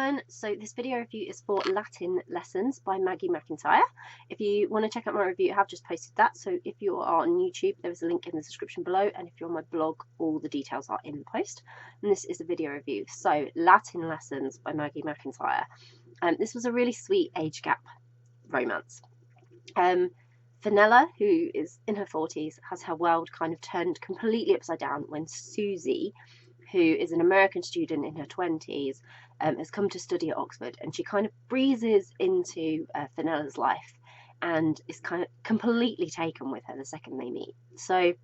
everyone, so this video review is for Latin Lessons by Maggie McIntyre. If you want to check out my review, I have just posted that, so if you are on YouTube there is a link in the description below, and if you're on my blog all the details are in the post. And this is a video review. So Latin Lessons by Maggie McIntyre. This was a really sweet age gap romance. Fenella, who is in her 40s, has her world kind of turned completely upside down when Susie, who is an American student in her 20s, has come to study at Oxford, and she kind of breezes into Fenella's life and is kind of completely taken with her the second they meet. So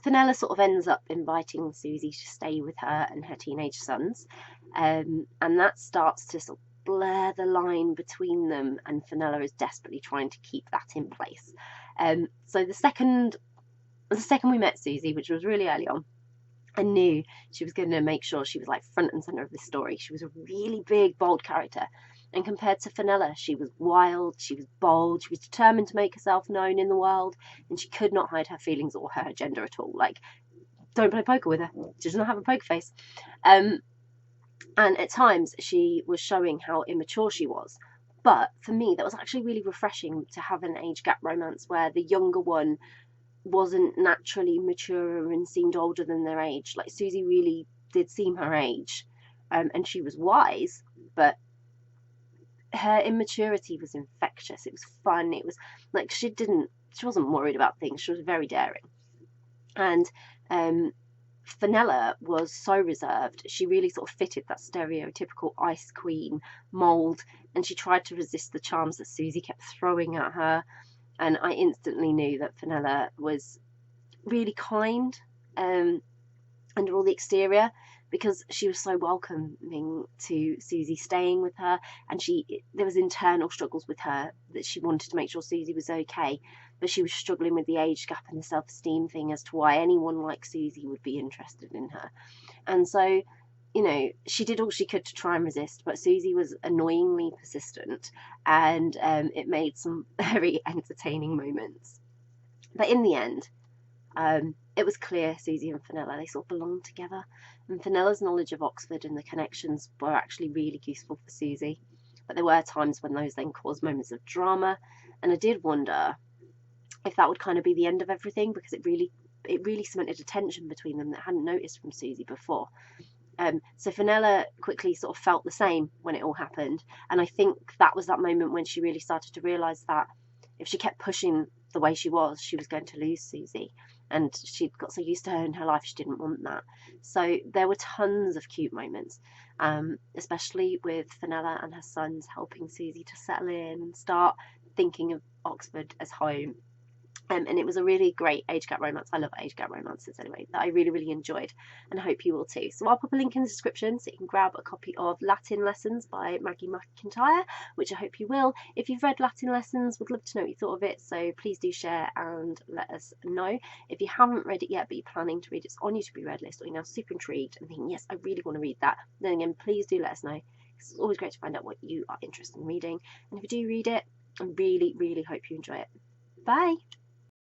Fenella sort of ends up inviting Susie to stay with her and her teenage sons, and that starts to sort of blur the line between them, and Fenella is desperately trying to keep that in place. So the second we met Susie, which was really early on, I knew she was going to make sure she was like front and center of this story. She was a really big, bold character. And compared to Fenella, she was wild, she was bold, she was determined to make herself known in the world, and she could not hide her feelings or her gender at all. Like, don't play poker with her. She does not have a poker face. And at times, she was showing how immature she was. But for me, that was actually really refreshing to have an age gap romance where the younger one wasn't naturally mature and seemed older than their age. Like, Susie really did seem her age, and she was wise, but her immaturity was infectious. It was fun. It was like she wasn't worried about things. She was very daring. And Fenella was so reserved. She really sort of fitted that stereotypical ice queen mold, and she tried to resist the charms that Susie kept throwing at her. And I instantly knew that Fenella was really kind under all the exterior, because she was so welcoming to Susie staying with her, and there was internal struggles with her that she wanted to make sure Susie was okay, but she was struggling with the age gap and the self-esteem thing as to why anyone like Susie would be interested in her. And so, you know, she did all she could to try and resist, but Susie was annoyingly persistent, and it made some very entertaining moments. But in the end, it was clear Susie and Fenella, they sort of belonged together, and Fenella's knowledge of Oxford and the connections were actually really useful for Susie. But there were times when those then caused moments of drama, and I did wonder if that would kind of be the end of everything, because it really cemented a tension between them that I hadn't noticed from Susie before. So Fenella quickly sort of felt the same when it all happened, and I think that was that moment when she really started to realise that if she kept pushing the way she was going to lose Susie, and she'd got so used to her in her life she didn't want that. So there were tons of cute moments, especially with Fenella and her sons helping Susie to settle in and start thinking of Oxford as home. And it was a really great age gap romance. I love age gap romances anyway, that I really, really enjoyed, and I hope you will too. So I'll pop a link in the description so you can grab a copy of Latin Lessons by Maggie McIntyre, which I hope you will. If you've read Latin Lessons, would love to know what you thought of it, so please do share and let us know. If you haven't read it yet but you're planning to read it, it's on your to be read list, or you're now super intrigued and thinking, yes, I really want to read that, then again, please do let us know. It's always great to find out what you are interested in reading. And if you do read it, I really, really hope you enjoy it. Bye!